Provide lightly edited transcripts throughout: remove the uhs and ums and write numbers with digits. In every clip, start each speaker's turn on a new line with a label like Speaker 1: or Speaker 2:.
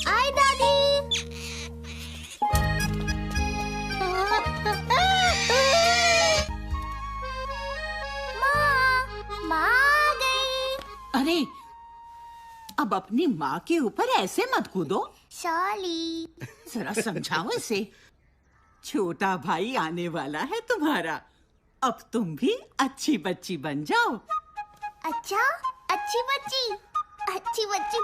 Speaker 1: आई दादी। माँ आ गई।
Speaker 2: अरे अब अपनी माँ के ऊपर ऐसे मत कूदो।
Speaker 1: सॉरी।
Speaker 2: जरा समझाओ इसे। छोटा भाई आने वाला है तुम्हारा। अब तुम भी अच्छी बच्ची बन जाओ।
Speaker 1: अच्छा, अच्छी बच्ची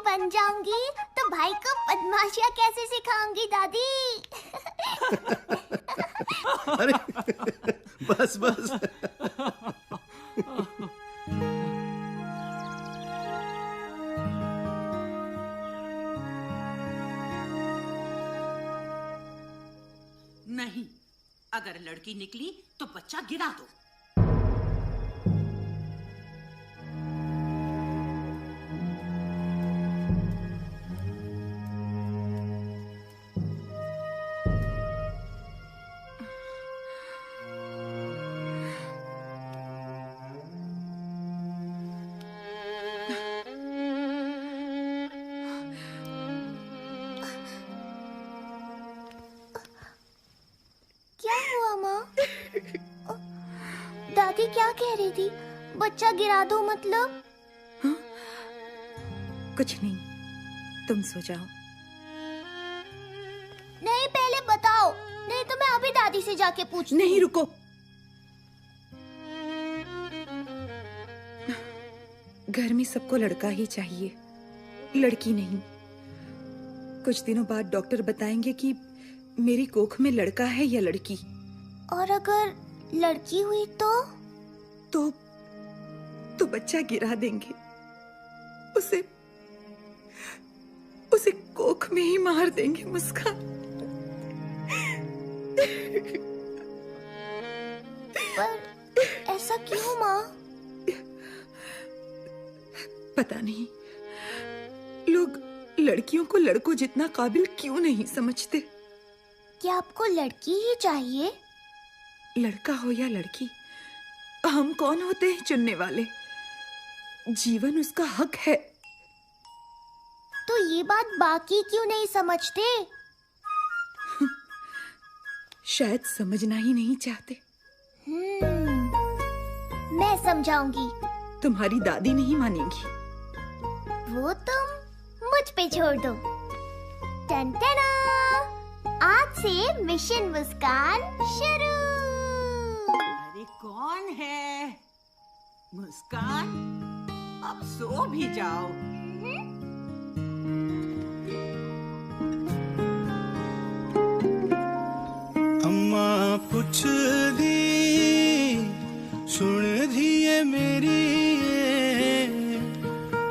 Speaker 1: बन जाऊंगी तो भाई को बदमाशियाँ कैसे सिखाऊंगी दादी?
Speaker 3: अरे बस बस।
Speaker 2: नहीं, अगर लड़की निकली तो बच्चा गिरा दो।
Speaker 1: दादी क्या कह रही थी? बच्चा गिरा दो मतलब?
Speaker 4: हाँ? कुछ नहीं, तुम सो जाओ।
Speaker 1: नहीं, पहले बताओ, नहीं तो मैं अभी दादी से जाके पूछती हूँ।
Speaker 4: नहीं, रुको। घर में सबको लड़का ही चाहिए, लड़की नहीं। कुछ दिनों बाद डॉक्टर बताएंगे कि मेरी कोख में लड़का है या लड़की।
Speaker 1: और अगर लड़की हुई तो
Speaker 4: बच्चा गिरा देंगे। उसे कोख में ही मार देंगे मुस्कान।
Speaker 1: पर ऐसा क्यों माँ?
Speaker 4: पता नहीं, लोग लड़कियों को लड़कों जितना काबिल क्यों नहीं समझते।
Speaker 1: क्या आपको लड़की ही चाहिए?
Speaker 4: लड़का हो या लड़की, हम कौन होते हैं चुनने वाले? जीवन उसका हक है।
Speaker 1: तो ये बात बाकी क्यों नहीं समझते?
Speaker 4: शायद समझना ही नहीं चाहते।
Speaker 1: मैं समझाऊंगी।
Speaker 4: तुम्हारी दादी नहीं मानेगी।
Speaker 1: वो तुम मुझ पे छोड़ दो। टन-टना! आज से मिशन मुस्कान शुरू।
Speaker 2: अरे कौन है? मुस्कान, अब सो भी जाओ।
Speaker 5: अम्मा पुछ दी सुन दिए मेरी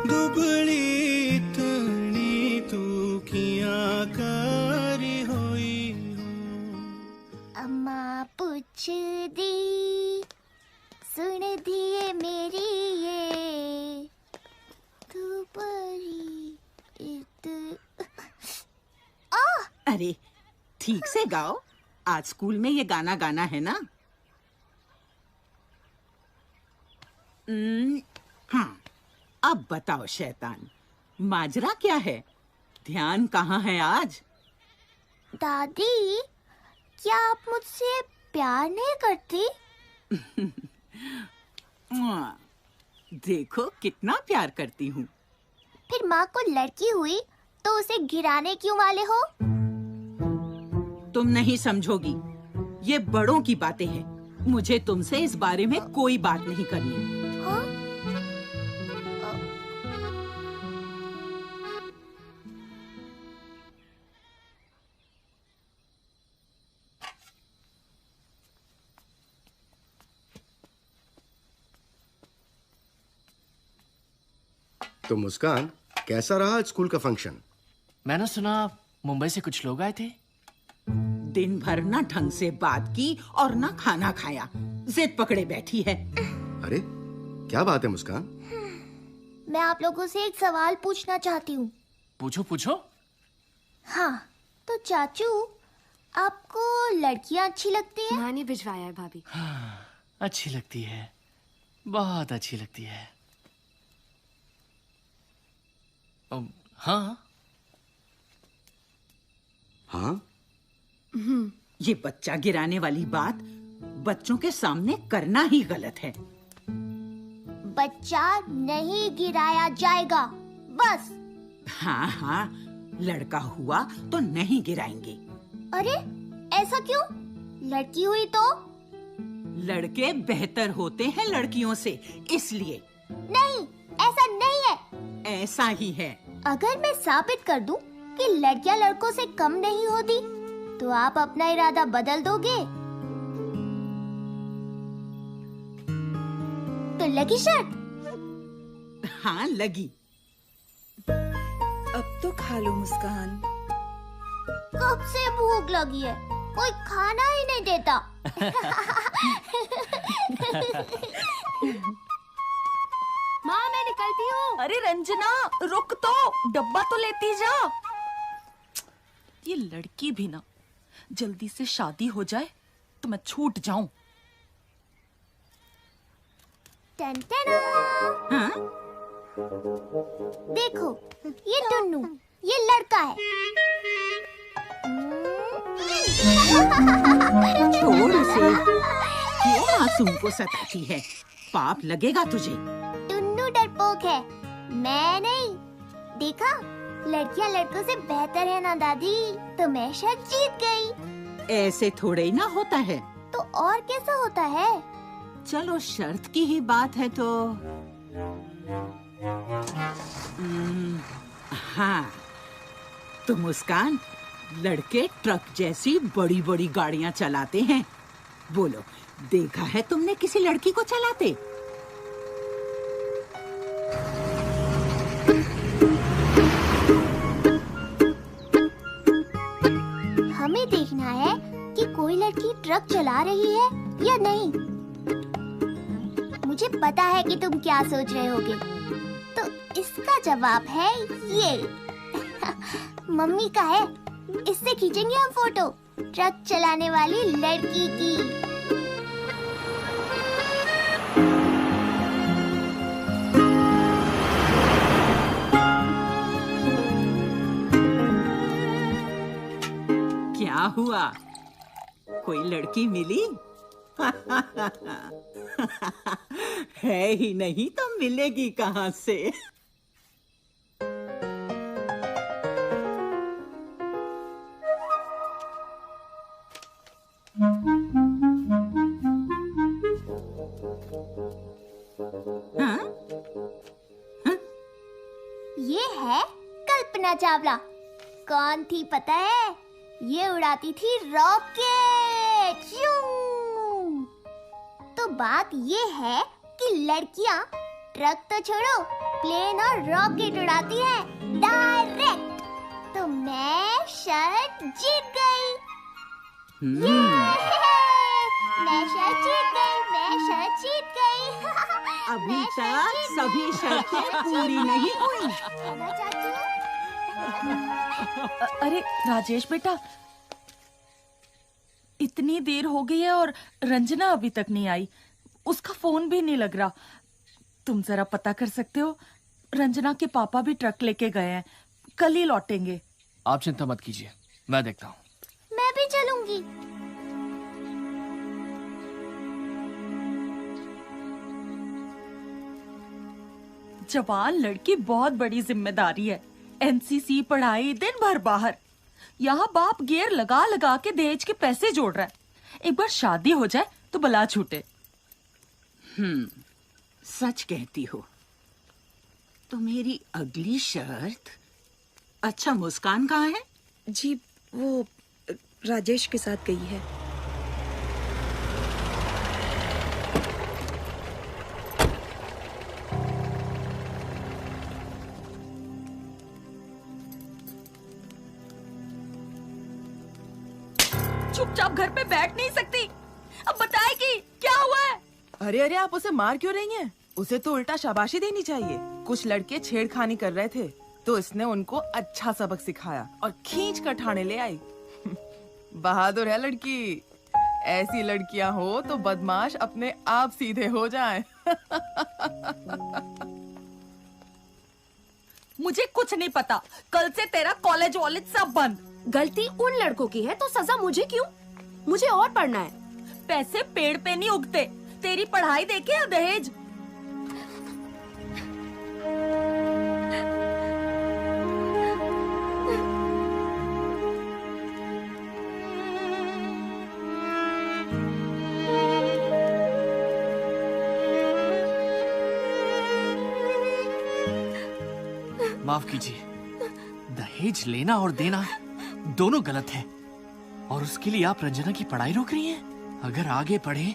Speaker 5: दुबली तनी तू किया करी होई हो।
Speaker 1: अम्मा पूछ दी सुन दिए मेरी ये दुबली
Speaker 2: अरे ठीक से गाओ। आज स्कूल में ये गाना गाना है ना? हाँ, अब बताओ शैतान, माजरा क्या है? ध्यान कहाँ है आज?
Speaker 1: दादी, क्या आप मुझसे प्यार नहीं करती?
Speaker 2: देखो कितना प्यार करती हूँ।
Speaker 1: फिर माँ को लड़की हुई तो उसे गिराने क्यों वाले हो?
Speaker 2: तुम नहीं समझोगी, ये बड़ों की बातें हैं। मुझे तुमसे इस बारे में कोई बात नहीं करनी।
Speaker 1: हाँ?
Speaker 3: तो मुस्कान, कैसा रहा स्कूल का फंक्शन?
Speaker 6: मैंने सुना मुंबई से कुछ लोग आए थे।
Speaker 2: दिन भर ना ढंग से बात की और ना खाना खाया, जिद पकड़े बैठी है।
Speaker 3: अरे क्या बात है मुस्कान?
Speaker 1: मैं आप लोगों से एक सवाल पूछना चाहती हूँ।
Speaker 6: पूछो पूछो।
Speaker 1: हाँ, तो चाचू, आपको लड़कियां अच्छी लगती हैं?
Speaker 7: माँ ने भिजवाया है भाभी।
Speaker 6: अच्छी लगती है, बहुत अच्छी लगती है। हाँ
Speaker 3: हाँ?
Speaker 2: ये बच्चा गिराने वाली बात बच्चों के सामने करना ही गलत है।
Speaker 1: बच्चा नहीं गिराया जाएगा, बस।
Speaker 2: हाँ हाँ, लड़का हुआ तो नहीं गिराएंगे।
Speaker 1: अरे ऐसा क्यों? लड़की हुई तो?
Speaker 2: लड़के बेहतर होते हैं लड़कियों से, इसलिए।
Speaker 1: नहीं, ऐसा नहीं है।
Speaker 2: ऐसा ही है।
Speaker 1: अगर मैं साबित कर दूं कि लड़कियां लड़कों से कम नहीं होती, तो आप अपना इरादा बदल दोगे? तो लगी शर्त?
Speaker 2: हाँ लगी।
Speaker 4: अब तो खा लो मुस्कान।
Speaker 1: कब से भूख लगी है, कोई खाना ही नहीं देता।
Speaker 7: माँ मैं निकलती हूँ।
Speaker 8: अरे रंजना रुक तो, डब्बा तो लेती जा। ये लड़की भी ना, जल्दी से शादी हो जाए तो मैं छूट जाऊं।
Speaker 1: टन टन।
Speaker 2: हाँ?
Speaker 1: देखो, ये टुन्नू, ये लड़का है।
Speaker 2: छोड़ उसे, क्यों मासूम को सताती है? पाप लगेगा तुझे।
Speaker 1: टुन्नू डरपोक है, मैं नहीं। देखा, लड़कियां लड़कों से बेहतर है ना दादी, तो मैं शायद जीत गई।
Speaker 2: ऐसे थोड़े ही ना होता है।
Speaker 1: तो और कैसा होता है?
Speaker 2: चलो शर्त की ही बात है तो हाँ, तो मुस्कान, लड़के ट्रक जैसी बड़ी बड़ी गाड़ियां चलाते हैं। बोलो, देखा है तुमने किसी लड़की को चलाते?
Speaker 1: हमें देखना है कि कोई लड़की ट्रक चला रही है या नहीं। मुझे पता है कि तुम क्या सोच रहे होगे, तो इसका जवाब है ये। मम्मी का है, इससे खींचेंगे हम फोटो, ट्रक चलाने वाली लड़की की।
Speaker 2: क्या हुआ, कोई लड़की मिली? है ही नहीं तो मिलेगी कहाँ से? हाँ?
Speaker 1: ये है कल्पना चावला। कौन थी पता है? ये उड़ाती थी रॉकेट। यूं। तो बात ये है कि लड़कियां ट्रक तो छोड़ो, प्लेन और रॉकेट उड़ाती हैं डायरेक्ट। तो मैं शर्त जीत गई। मैं शर्त जीत गई, मैं शर्त जीत गई।
Speaker 2: अभी
Speaker 1: मैं शर्त
Speaker 2: तक
Speaker 1: जीत
Speaker 2: सभी शर्तें पूरी नहीं हुई।
Speaker 1: है ना चाचू?
Speaker 8: अरे राजेश बेटा, इतनी देर हो गई है और रंजना अभी तक नहीं आई। उसका फोन भी नहीं लग रहा। तुम जरा पता कर सकते हो? रंजना के पापा भी ट्रक लेके गए हैं, कल ही लौटेंगे।
Speaker 6: आप चिंता मत कीजिए, मैं देखता हूँ।
Speaker 1: मैं भी चलूंगी।
Speaker 8: जवान लड़की बहुत बड़ी जिम्मेदारी है। एनसीसी, पढ़ाई, दिन भर बाहर। यहाँ बाप गियर लगा लगा के दहेज के पैसे जोड़ रहा है। एक बार शादी हो जाए तो बला छूटे।
Speaker 2: सच कहती हो। तो मेरी अगली शर्त। अच्छा, मुस्कान कहाँ है?
Speaker 4: जी वो राजेश के साथ गई है।
Speaker 8: चुपचाप घर पे बैठ नहीं सकती? अब बताएगी क्या हुआ है?
Speaker 9: अरे अरे, आप उसे मार क्यों रही हैं? उसे तो उल्टा शाबाशी देनी चाहिए। कुछ लड़के छेड़खानी कर रहे थे तो इसने उनको अच्छा सबक सिखाया और खींच कर ठाणे ले आई। बहादुर है लड़की। ऐसी लड़कियां हो तो बदमाश अपने आप सीधे हो जाएं।
Speaker 8: मुझे कुछ नहीं पता। कल से तेरा कॉलेज वॉलेज सब बंद।
Speaker 7: गलती उन लड़कों की है तो सजा मुझे क्यों? मुझे और पढ़ना है।
Speaker 8: पैसे पेड़ पे नहीं उगते। तेरी पढ़ाई देखे या दहेज?
Speaker 6: माफ कीजिए, दहेज लेना और देना दोनों गलत है, और उसके लिए आप रंजना की पढ़ाई रोक रही हैं? अगर आगे पढ़े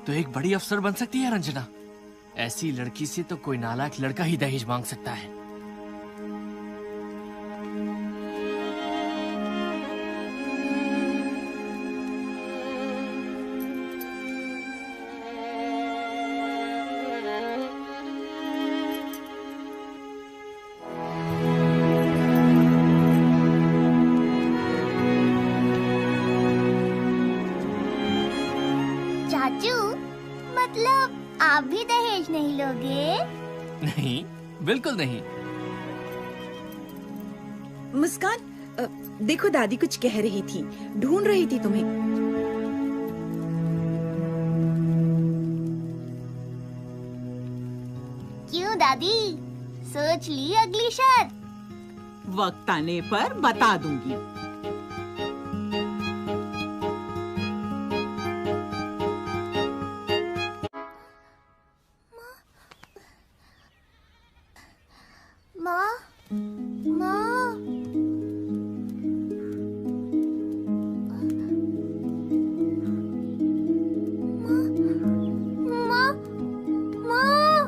Speaker 6: तो एक बड़ी अफसर बन सकती है रंजना। ऐसी लड़की से तो कोई नालायक लड़का ही दहेज मांग सकता है।
Speaker 1: चाचू, मतलब आप भी दहेज नहीं लोगे?
Speaker 6: नहीं, बिल्कुल नहीं।
Speaker 4: मुस्कान, देखो दादी कुछ कह रही थी, ढूंढ रही थी तुम्हें।
Speaker 1: क्यों दादी, सोच ली अगली शर्त?
Speaker 2: वक्त आने पर बता दूंगी।
Speaker 1: माँ, माँ, माँ, माँ,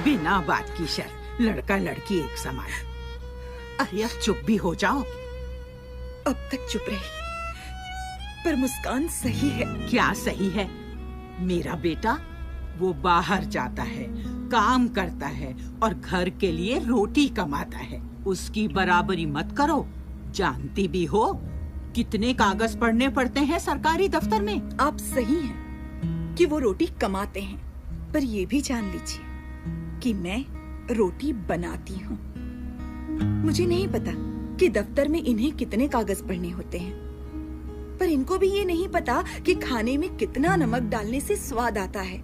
Speaker 2: बिना बात की शर्त, लड़का लड़की एक समान। अरे अब चुप भी हो जाओ।
Speaker 4: अब तक चुप रही, पर मुस्कान सही है।
Speaker 2: क्या सही है? मेरा बेटा वो बाहर जाता है, काम करता है और घर के लिए रोटी कमाता है। उसकी बराबरी मत करो। जानती भी हो कितने कागज पढ़ने पड़ते हैं सरकारी दफ्तर में।
Speaker 4: आप सही हैं कि वो रोटी कमाते हैं, पर ये भी जान लीजिए कि मैं रोटी बनाती हूँ। मुझे नहीं पता कि दफ्तर में इन्हें कितने कागज पढ़ने होते हैं, पर इनको भी ये नहीं पता कि खाने में कितना नमक डालने से स्वाद आता है।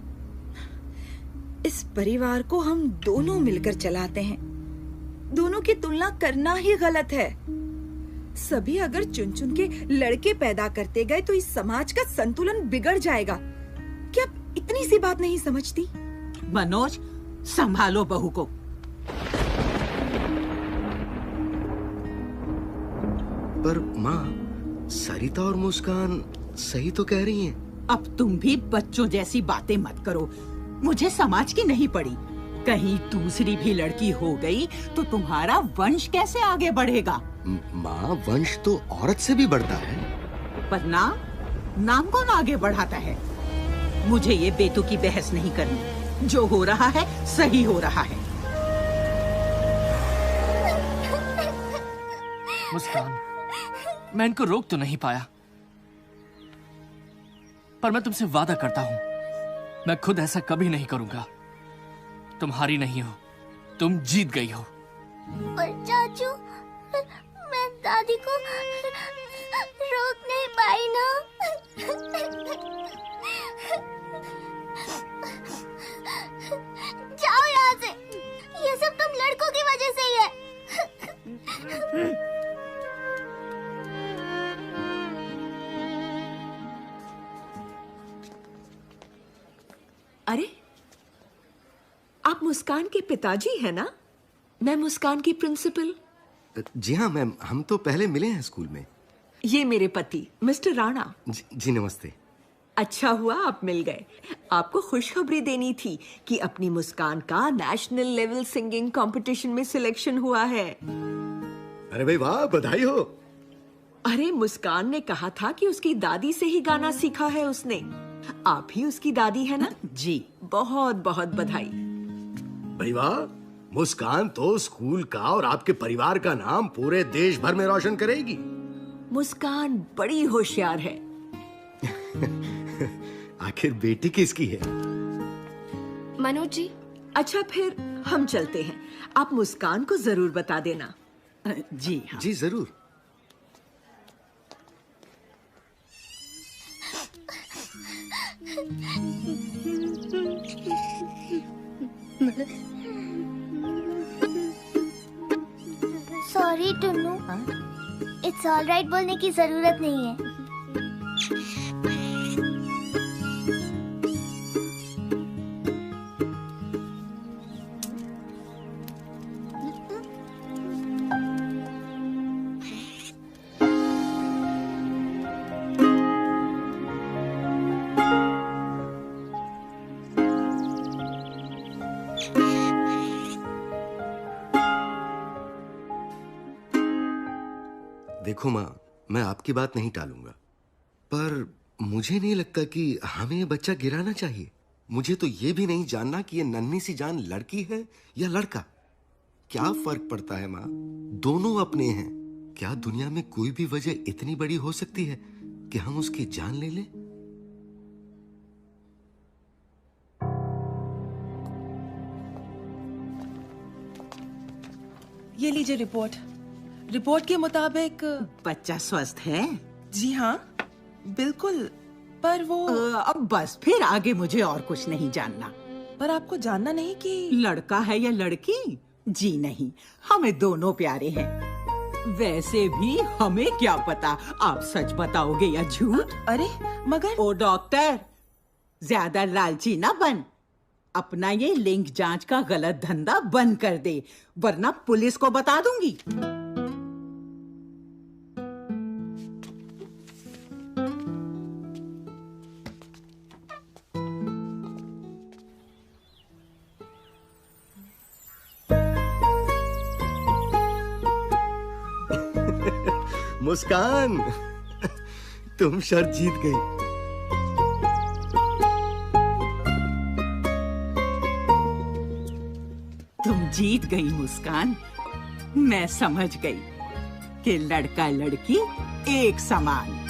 Speaker 4: इस परिवार को हम दोनों मिलकर चलाते हैं। दोनों की तुलना करना ही गलत है। सभी अगर चुन चुन के लड़के पैदा करते गए तो इस समाज का संतुलन बिगड़ जाएगा। क्या आप इतनी सी बात नहीं समझती?
Speaker 2: मनोज, संभालो बहू को।
Speaker 3: पर माँ, सरिता और मुस्कान सही तो कह रही हैं।
Speaker 2: अब तुम भी बच्चों जैसी बातें मत करो। मुझे समाज की नहीं पड़ी। कहीं दूसरी भी लड़की हो गई तो तुम्हारा वंश कैसे आगे बढ़ेगा?
Speaker 3: माँ, वंश तो औरत से भी बढ़ता है।
Speaker 2: पर नाम कौन आगे बढ़ाता है? मुझे ये बेतुकी बहस नहीं करनी। जो हो रहा है सही हो रहा है।
Speaker 6: मुस्कान, मैं इनको रोक तो नहीं पाया, पर मैं तुमसे वादा करता हूं, मैं खुद ऐसा कभी नहीं करूंगा। तुम हारी नहीं हो, तुम जीत गई हो।
Speaker 1: पर चाचू, मैं दादी को रोक नहीं पाई ना। जाओ यहाँ से। ये सब तुम लड़कों की वजह से ही है।
Speaker 10: अरे, आप मुस्कान के पिताजी हैं ना? मैं मुस्कान की प्रिंसिपल।
Speaker 3: जी हाँ मैम, हम तो पहले मिले हैं स्कूल में।
Speaker 10: ये मेरे पति मिस्टर राणा।
Speaker 3: जी नमस्ते।
Speaker 10: अच्छा हुआ आप मिल गए। आपको खुशखबरी देनी थी कि अपनी मुस्कान का नेशनल लेवल सिंगिंग कंपटीशन में सिलेक्शन हुआ है।
Speaker 3: अरे भाई वाह, बधाई हो।
Speaker 10: अरे मुस्कान ने कहा था कि उसकी दादी से ही गाना सीखा है उसने। आप ही उसकी दादी है ना?
Speaker 2: जी।
Speaker 10: बहुत बहुत बधाई।
Speaker 3: भाई वाह, मुस्कान तो स्कूल का और आपके परिवार का नाम पूरे देश भर में रोशन करेगी।
Speaker 10: मुस्कान बड़ी होशियार है।
Speaker 3: आखिर बेटी किसकी है?
Speaker 7: मनोज जी।
Speaker 10: अच्छा फिर हम चलते हैं। आप मुस्कान को जरूर बता देना।
Speaker 2: जी हाँ।
Speaker 3: जी जरूर।
Speaker 1: Sorry Tunnu, it's all right बोलने की जरूरत नहीं है।
Speaker 3: देखो माँ, मैं आपकी बात नहीं टालूंगा, पर मुझे नहीं लगता कि हमें ये बच्चा गिराना चाहिए। मुझे तो ये भी नहीं जानना कि ये नन्ही सी जान लड़की है या लड़का। क्या फर्क पड़ता है माँ, दोनों अपने हैं। क्या दुनिया में कोई भी वजह इतनी बड़ी हो सकती है कि हम उसकी जान ले लें?
Speaker 9: ये लीजिए रिपोर्ट। रिपोर्ट के मुताबिक
Speaker 2: बच्चा स्वस्थ है?
Speaker 9: जी हाँ, बिल्कुल। पर वो
Speaker 2: अब बस, फिर आगे मुझे और कुछ नहीं जानना।
Speaker 9: पर आपको जानना नहीं कि
Speaker 2: लड़का है या लड़की? जी नहीं, हमें दोनों प्यारे हैं। वैसे भी हमें क्या पता आप सच बताओगे या झूठ।
Speaker 9: अरे मगर
Speaker 2: ओ डॉक्टर, ज्यादा लालची ना बन। अपना ये लिंग जांच का गलत धंधा बंद कर दे, वरना पुलिस को बता दूंगी।
Speaker 3: मुस्कान, तुम शर्त जीत गई।
Speaker 2: तुम जीत गई मुस्कान। मैं समझ गई कि लड़का लड़की एक समान।